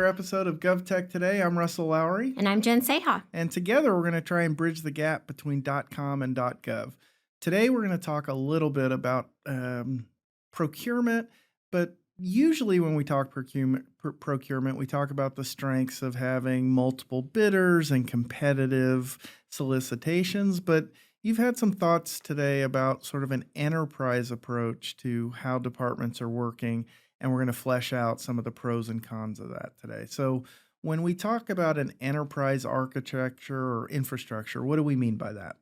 another episode of GovTech Today. I'm Russell Lowry. And I'm Jen Seha. And together we're going to try and bridge the gap between .com and .gov. Today we're going to talk a little bit about procurement, but usually when we talk procurement, we talk about the strengths of having multiple bidders and competitive solicitations, but you've had some thoughts today about sort of an enterprise approach to how departments are working, and we're going to flesh out some of the pros and cons of that today. So when we talk about an enterprise architecture or infrastructure, what do we mean by that?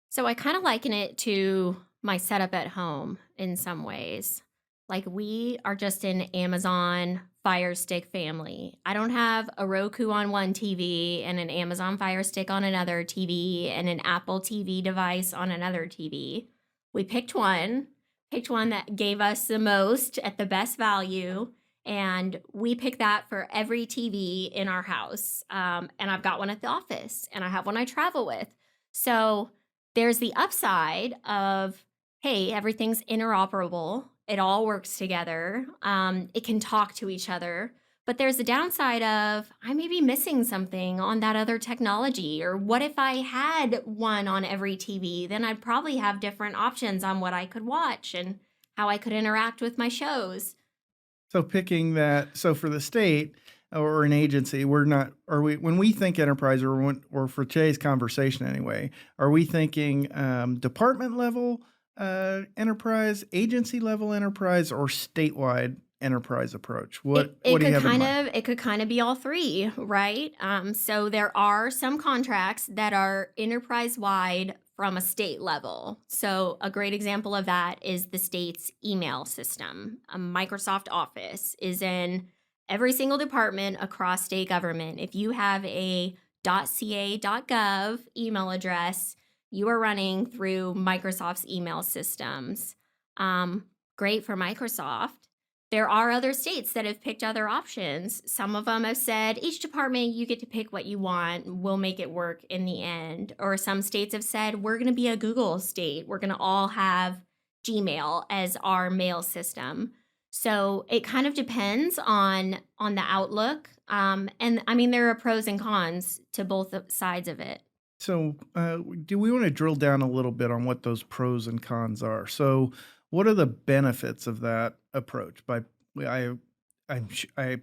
So I kind of liken it to my setup at home in some ways. Like we are just an Amazon Fire Stick family. I don't have a Roku on one TV and an Amazon Fire Stick on another TV and an Apple TV device on another TV. We picked one that gave us the most at the best value, and we picked that for every TV in our house. And I've got one at the office, and I have one I travel with. So there's the upside of, hey, everything's interoperable. It all works together. It can talk to each other. But there's the downside of, I may be missing something on that other technology. Or what if I had one on every TV? Then I'd probably have different options on what I could watch and how I could interact with my shows. So picking that, so for the state or an agency, when we think enterprise, or for today's conversation anyway, are we thinking department level enterprise, agency level enterprise, or statewide enterprise approach? What do you have in mind? It could kind of be all three, right? So there are some contracts that are enterprise-wide from a state level. So a great example of that is the state's email system. Microsoft Office is in every single department across state government. If you have a .ca.gov email address, you are running through Microsoft's email systems. Great for Microsoft. There are other states that have picked other options. Some of them have said, each department, you get to pick what you want. We'll make it work in the end. Or some states have said, we're going to be a Google state. We're going to all have Gmail as our mail system. So it kind of depends on the outlook. And I mean, there are pros and cons to both sides of it. So do we want to drill down a little bit on what those pros and cons are? So what are the benefits of that approach? I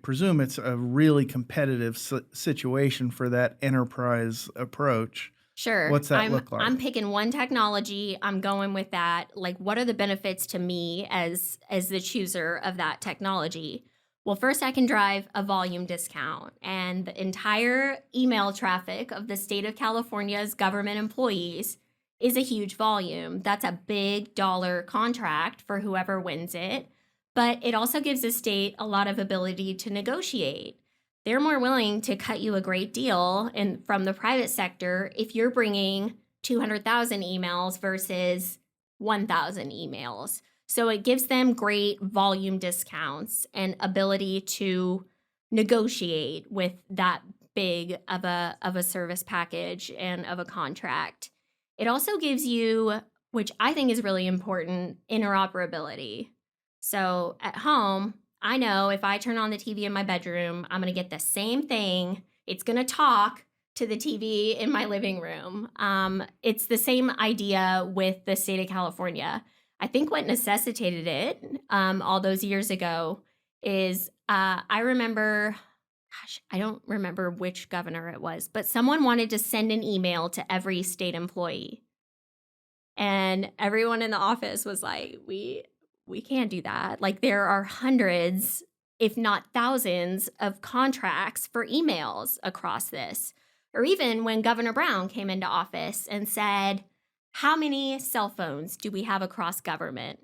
presume it's a really competitive situation for that enterprise approach. Sure. What's that look like? I'm picking one technology. I'm going with that. Like, what are the benefits to me as the chooser of that technology? Well, first, I can drive a volume discount, and the entire email traffic of the state of California's government employees is a huge volume. That's a big dollar contract for whoever wins it, but it also gives the state a lot of ability to negotiate. They're more willing to cut you a great deal from the private sector if you're bringing 200,000 emails versus 1,000 emails. So it gives them great volume discounts and ability to negotiate with that big of a service package and of a contract. It also gives you, which I think is really important, interoperability. So at home, I know if I turn on the TV in my bedroom, I'm going to get the same thing. It's going to talk to the TV in my living room. It's the same idea with the state of California. I think what necessitated it all those years ago is I remember, I don't remember which governor it was, but someone wanted to send an email to every state employee. And everyone in the office was like, we can't do that. Like, there are hundreds, if not thousands, of contracts for emails across this. Or even when Governor Brown came into office and said, how many cell phones do we have across government?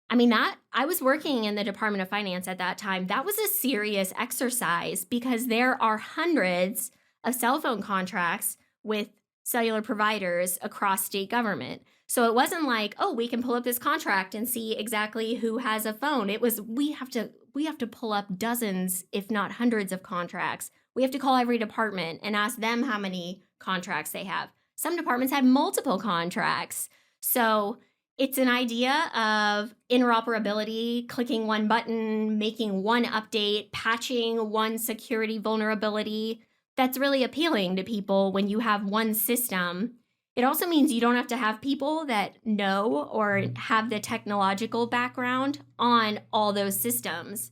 I mean, I was working in the Department of Finance at that time. That was a serious exercise because there are hundreds of cell phone contracts with cellular providers across state government. So it wasn't like, oh, we can pull up this contract and see exactly who has a phone. It was, we have to pull up dozens, if not hundreds of contracts. We have to call every department and ask them how many contracts they have. Some departments had multiple contracts. So It's an idea of interoperability, clicking one button, making one update, patching one security vulnerability. That's really appealing to people when you have one system. It also means you don't have to have people that know or have the technological background on all those systems.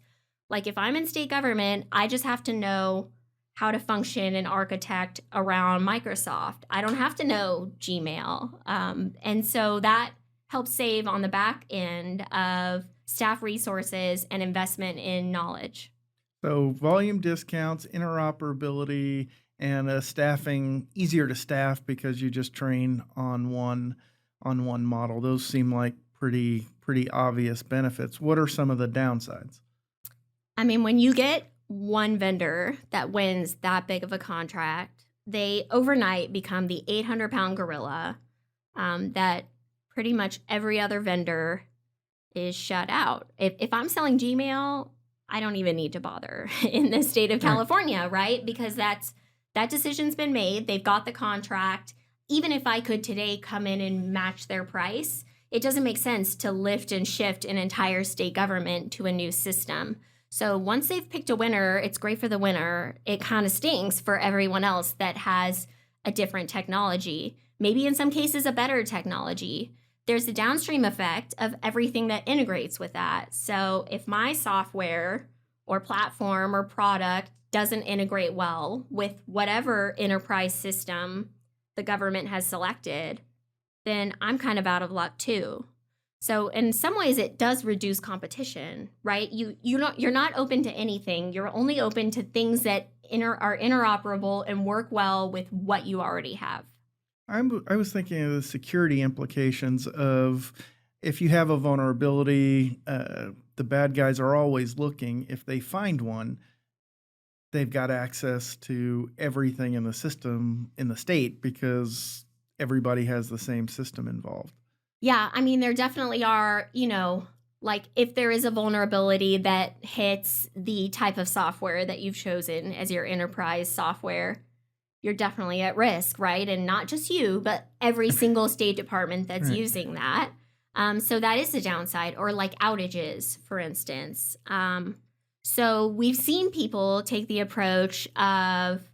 Like if I'm in state government, I just have to know how to function and architect around Microsoft. I don't have to know Gmail. And so that helps save on the back end of staff resources and investment in knowledge. So volume discounts, interoperability, and staffing easier to staff because you just train on one model. Those seem like pretty obvious benefits. What are some of the downsides? I mean, when you get one vendor that wins that big of a contract, they overnight become the 800-pound gorilla that pretty much every other vendor is shut out. If I'm selling Gmail, I don't even need to bother in the state of Right. California, right? Because that decision's been made. They've got the contract. Even if I could today come in and match their price, it doesn't make sense to lift and shift an entire state government to a new system. So once they've picked a winner, it's great for the winner. It kind of stings for everyone else that has a different technology, maybe in some cases a better technology. There's a downstream effect of everything that integrates with that. So if my software or platform or product doesn't integrate well with whatever enterprise system the government has selected, then I'm kind of out of luck too. So in some ways it does reduce competition, right? You're not open to anything. You're only open to things that are interoperable and work well with what you already have. I was thinking of the security implications of if you have a vulnerability, the bad guys are always looking. If they find one, they've got access to everything in the system in the state because everybody has the same system involved. Yeah, I mean, there definitely are, like if there is a vulnerability that hits the type of software that you've chosen as your enterprise software, you're definitely at risk, right? And not just you, but every single state department that's Right. using that. So that is the downside, or like outages, for instance. So we've seen people take the approach of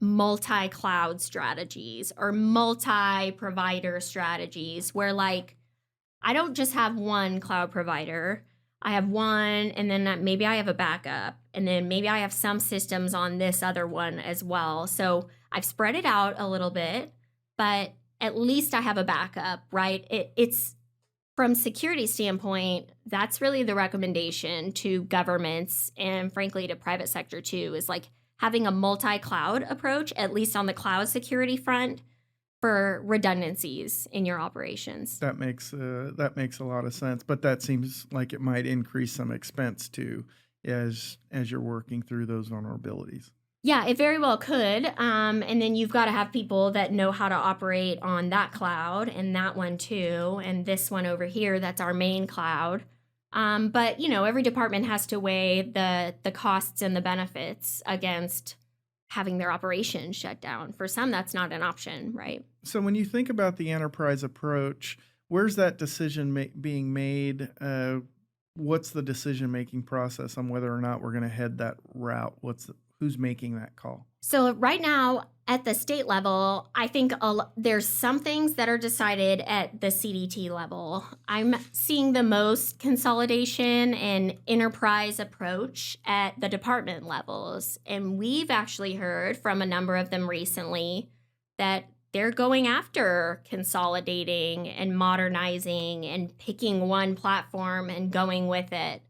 multi-cloud strategies or multi-provider strategies where like I don't just have one cloud provider. I have one and then maybe I have a backup and then maybe I have some systems on this other one as well. So I've spread it out a little bit, but at least I have a backup, right? It's from security standpoint, that's really the recommendation to governments and frankly to private sector too, is like having a multi-cloud approach, at least on the cloud security front, for redundancies in your operations. That makes a lot of sense, but that seems like it might increase some expense too as you're working through those vulnerabilities. Yeah, it very well could. And then you've got to have people that know how to operate on that cloud and that one too, and this one over here, that's our main cloud. But every department has to weigh the costs and the benefits against having their operation shut down. For some, that's not an option, right? So when you think about the enterprise approach, where's that decision being made? What's the decision-making process on whether or not we're going to head that route? Who's making that call? So right now at the state level, I think there's some things that are decided at the CDT level. I'm seeing the most consolidation and enterprise approach at the department levels. And we've actually heard from a number of them recently that they're going after consolidating and modernizing and picking one platform and going with it.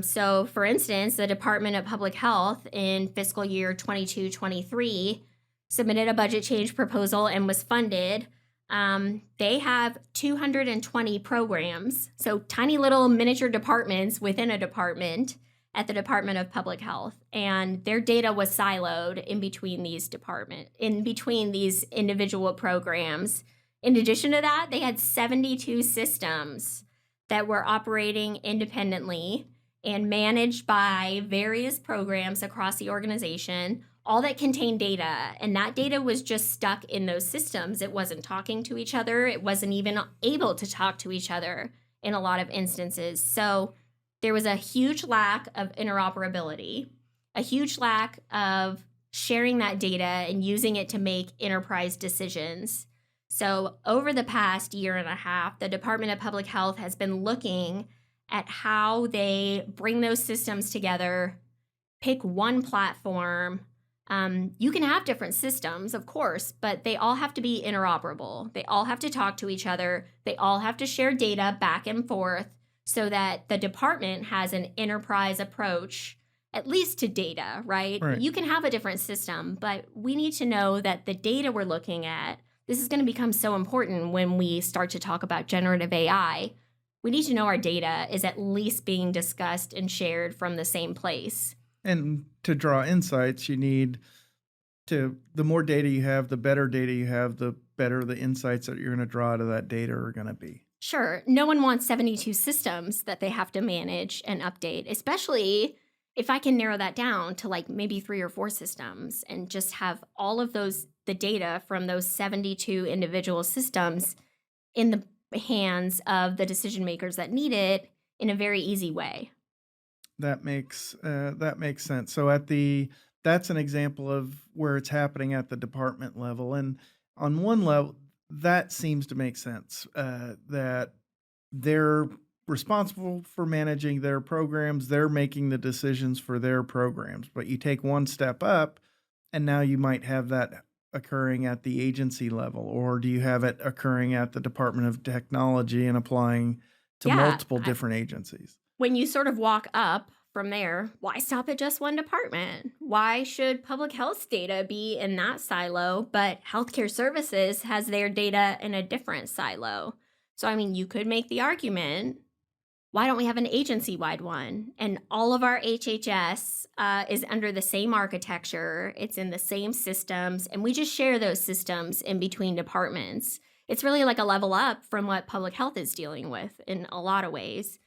So, for instance, the Department of Public Health in fiscal year 22-23 submitted a budget change proposal and was funded. They have 220 programs, so tiny little miniature departments within a department at the Department of Public Health, and their data was siloed in between these individual programs. In addition to that, they had 72 systems that were operating independently and managed by various programs across the organization, all that contained data, and that data was just stuck in those systems. It wasn't talking to each other. It wasn't even able to talk to each other in a lot of instances. So there was a huge lack of interoperability, a huge lack of sharing that data and using it to make enterprise decisions. So over the past year and a half, the Department of Public Health has been looking at how they bring those systems together, pick one platform. You can have different systems, of course, but they all have to be interoperable. They all have to talk to each other. They all have to share data back and forth so that the department has an enterprise approach, at least to data, right? Right. You can have a different system, but we need to know that the data we're looking at, this is going to become so important when we start to talk about generative AI. We need to know our data is at least being discussed and shared from the same place. And to draw insights, you need the more data you have, the better data you have, the better the insights that you're going to draw out of that data are going to be. Sure, no one wants 72 systems that they have to manage and update, especially if I can narrow that down to like maybe 3 or 4 systems and just have all of the data from those 72 individual systems in the hands of the decision makers that need it in a very easy way. That makes sense. So that's an example of where it's happening at the department level, and on one level, that seems to make sense. That they're responsible for managing their programs, they're making the decisions for their programs. But you take one step up, and now you might have that occurring at the agency level, or do you have it occurring at the Department of Technology and applying to Yeah, multiple different agencies? when you sort of walk up from there, why stop at just one department? Why should public health data be in that silo, but healthcare services has their data in a different silo? So, I mean, you could make the argument, why don't we have an agency-wide one? And all of our HHS is under the same architecture, it's in the same systems, and we just share those systems in between departments. It's really like a level up from what public health is dealing with in a lot of ways.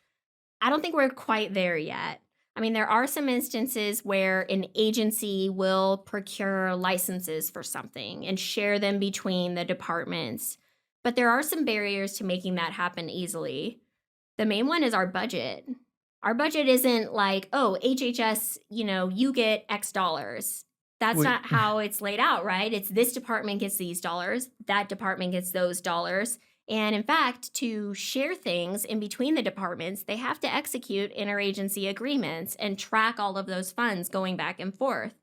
I don't think we're quite there yet. I mean, there are some instances where an agency will procure licenses for something and share them between the departments, but there are some barriers to making that happen easily. The main one is our budget. Our budget isn't like, oh, HHS, you get X dollars. That's Wait, not how it's laid out, right? It's this department gets these dollars, that department gets those dollars. And in fact, to share things in between the departments, they have to execute interagency agreements and track all of those funds going back and forth.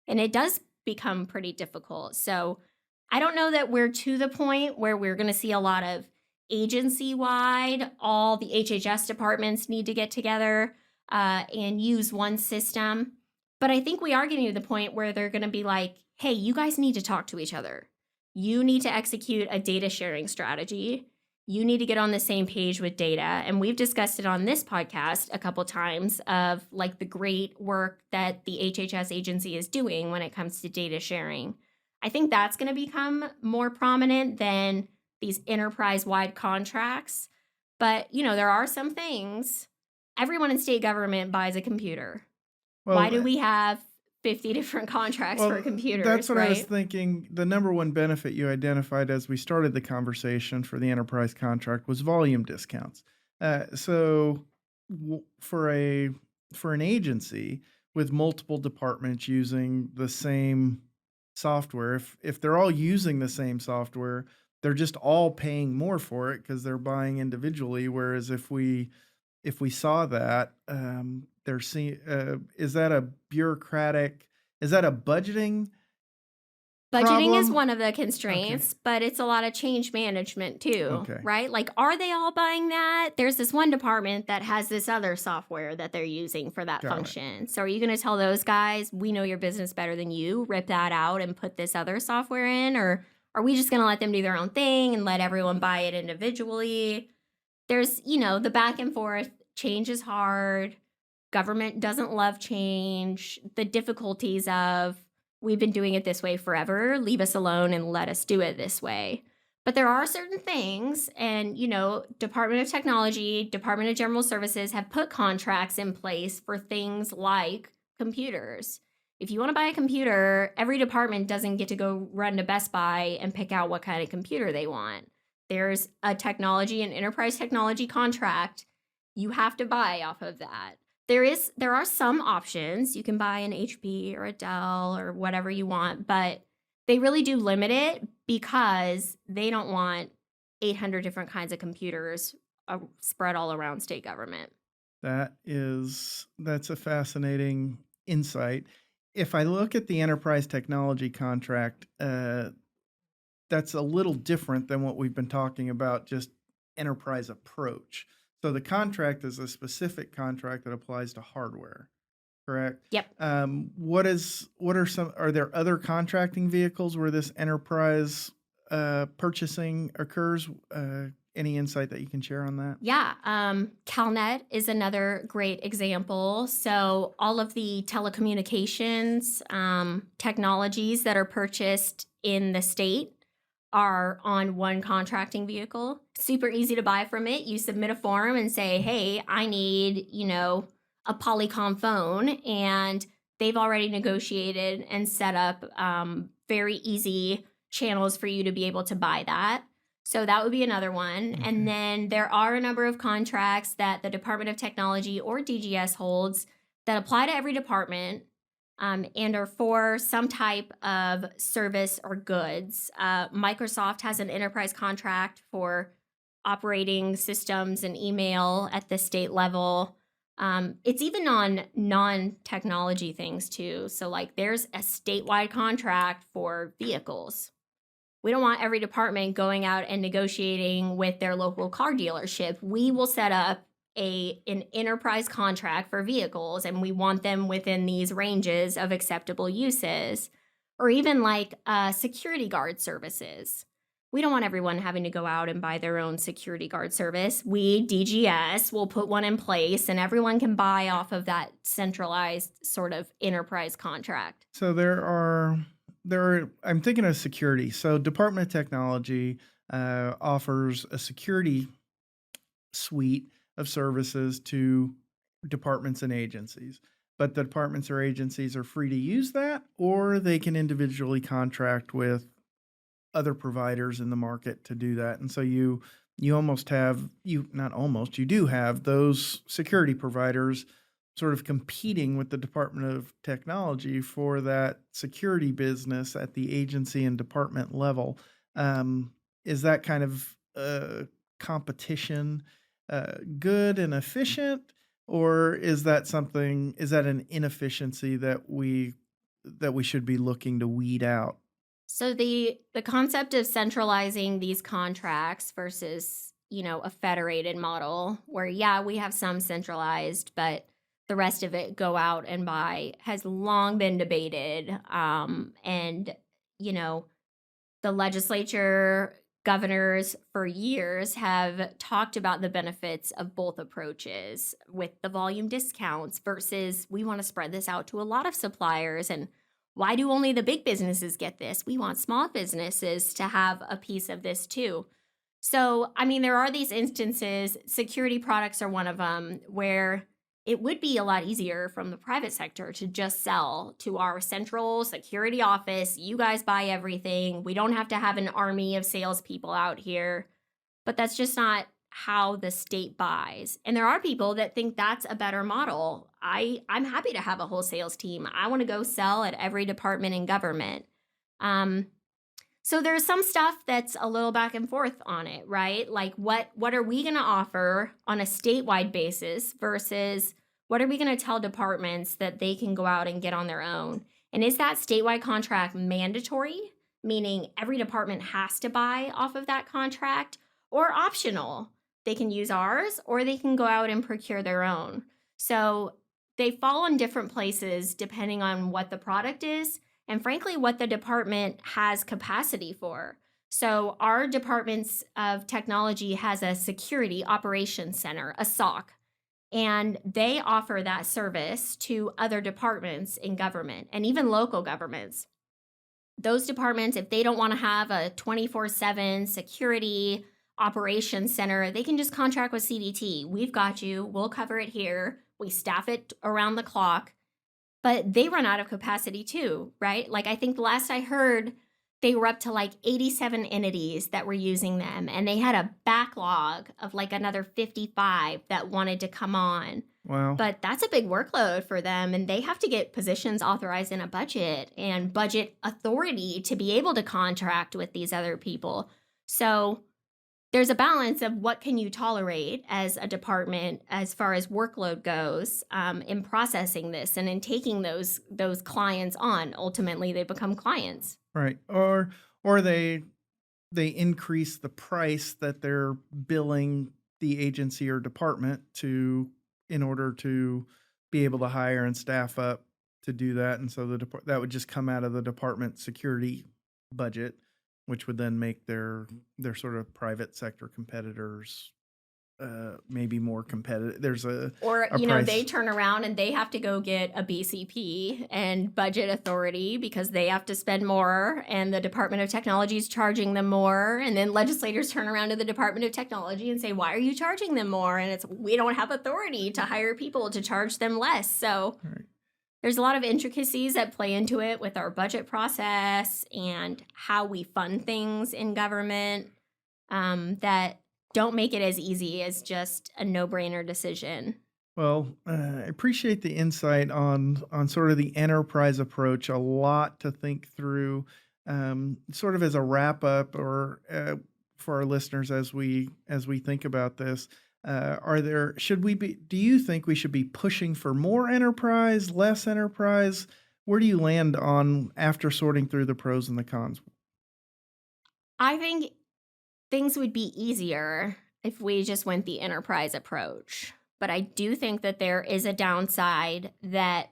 And it does become pretty difficult. So I don't know that we're to the point where we're going to see a lot of agency-wide, all the HHS departments need to get together and use one system. But I think we are getting to the point where they're going to be like, hey, you guys need to talk to each other. You need to execute a data sharing strategy. You need to get on the same page with data. And we've discussed it on this podcast a couple times of like the great work that the HHS agency is doing when it comes to data sharing. I think that's going to become more prominent than these enterprise-wide contracts. But, there are some things. Everyone in state government buys a computer. Why do we have 50 different contracts for computers? That's what right? I was thinking. The number one benefit you identified as we started the conversation for the enterprise contract was volume discounts. So for an agency with multiple departments using the same software, if they're all using the same software, they're just all paying more for it because they're buying individually. Whereas if we saw that, is that a budgeting Budgeting is problem? one of the constraints, but it's a lot of change management too, Okay. right? Like, are they all buying that? There's this one department that has this other software that they're using for that Got it. function. So are you going to tell those guys, we know your business better than you, rip that out and put this other software in? Or are we just going to let them do their own thing and let everyone buy it individually? There's, the back and forth. Change is hard. Government doesn't love change. The difficulties of, we've been doing it this way forever, leave us alone and let us do it this way. But there are certain things, and, Department of Technology, Department of General Services have put contracts in place for things like computers. If you want to buy a computer, every department doesn't get to go run to Best Buy and pick out what kind of computer they want. There's a technology and enterprise technology contract. You have to buy off of that. There are some options. You can buy an HP or a Dell or whatever you want, but they really do limit it because they don't want 800 different kinds of computers spread all around state government. That's a fascinating insight. If I look at the enterprise technology contract, that's a little different than what we've been talking about, just enterprise approach. So the contract is a specific contract that applies to hardware, correct? Yep. Are there other contracting vehicles where this enterprise purchasing occurs? Any insight that you can share on that? Yeah, CalNet is another great example. So all of the telecommunications technologies that are purchased in the state are on one contracting vehicle. Super easy to buy from it. You submit a form and say, hey, I need, a Polycom phone. And they've already negotiated and set up very easy channels for you to be able to buy that. So that would be another one. Okay. And then there are a number of contracts that the Department of Technology or DGS holds that apply to every department and are for some type of service or goods. Microsoft has an enterprise contract for operating systems and email at the state level. It's even on non-technology things too. So like there's a statewide contract for vehicles. We don't want every department going out and negotiating with their local car dealership. We will set up an enterprise contract for vehicles, and we want them within these ranges of acceptable uses. Or even like security guard services. We don't want everyone having to go out and buy their own security guard service. We, DGS, will put one in place, and everyone can buy off of that centralized sort of enterprise contract. So I'm thinking of security. So Department of Technology offers a security suite of services to departments and agencies. But the departments or agencies are free to use that, or they can individually contract with other providers in the market to do that. And so you do have those security providers sort of competing with the Department of Technology for that security business at the agency and department level. Is that kind of competition good and efficient, or is that an inefficiency that we should be looking to weed out? So the concept of centralizing these contracts versus, a federated model where, yeah, we have some centralized, but the rest of it go out and buy has long been debated. And, the legislature, governors for years have talked about the benefits of both approaches with the volume discounts versus we want to spread this out to a lot of suppliers. And why do only the big businesses get this? We want small businesses to have a piece of this too. So, there are these instances, security products are one of them, where it would be a lot easier from the private sector to just sell to our central security office. You guys buy everything. We don't have to have an army of salespeople out here. But that's just not how the state buys. And there are people that think that's a better model. I'm happy to have a whole sales team. I want to go sell at every department in government. So there's some stuff that's a little back and forth on it, right? Like what are we going to offer on a statewide basis versus what are we going to tell departments that they can go out and get on their own? And is that statewide contract mandatory, meaning every department has to buy off of that contract, or optional? They can use ours or they can go out and procure their own. So they fall in different places depending on what the product is and frankly, what the department has capacity for. So our Departments of Technology has a Security Operations Center, a SOC, and they offer that service to other departments in government and even local governments. Those departments, if they don't want to have a 24/7 security operations center, they can just contract with CDT. We've got you. We'll cover it here. We staff it around the clock. but they run out of capacity too, right? Like I think the last I heard, they were up to like 87 entities that were using them, and they had a backlog of like another 55 that wanted to come on. Wow. But that's a big workload for them, and they have to get positions authorized in a budget and budget authority to be able to contract with these other people. So there's a balance of what can you tolerate as a department as far as workload goes, in processing this and in taking those clients on. Ultimately, they become clients. Right. Or they increase the price that they're billing the agency or department to in order to be able to hire and staff up to do that. And so that would just come out of the department security budget, which would then make their sort of private sector competitors maybe more competitive. There's Or, a they price. turn around and they have to go get a BCP and budget authority because they have to spend more, and the Department of Technology is charging them more. And then legislators turn around to the Department of Technology and say, why are you charging them more? And it's, we don't have authority to hire people to charge them less. So Right. there's a lot of intricacies that play into it with our budget process and how we fund things in government, that don't make it as easy as just a no-brainer decision. Well, I appreciate the insight on sort of the enterprise approach. A lot to think through. Sort of as a wrap up, or for our listeners as we think about this. Should we be? Do you think we should be pushing for more enterprise, less enterprise? Where do you land on after sorting through the pros and the cons? I think things would be easier if we just went the enterprise approach. But I do think that there is a downside that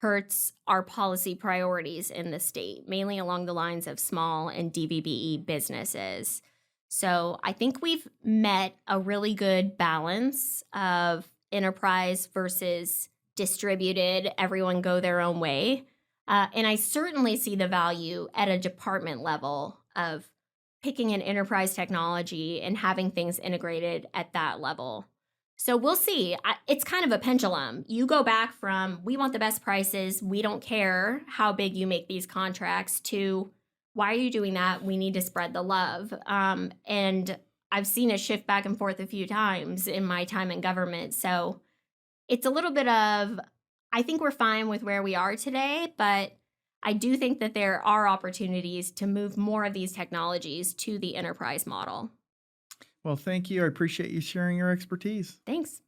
hurts our policy priorities in the state, mainly along the lines of small and DVBE businesses. So I think we've met a really good balance of enterprise versus distributed, everyone go their own way. And I certainly see the value at a department level of picking an enterprise technology and having things integrated at that level. So we'll see. It's kind of a pendulum. You go back from, we want the best prices, we don't care how big you make these contracts, to, why are you doing that? We need to spread the love. And I've seen it shift back and forth a few times in my time in government. So it's a little bit of, I think we're fine with where we are today, but I do think that there are opportunities to move more of these technologies to the enterprise model. Well, thank you. I appreciate you sharing your expertise. Thanks.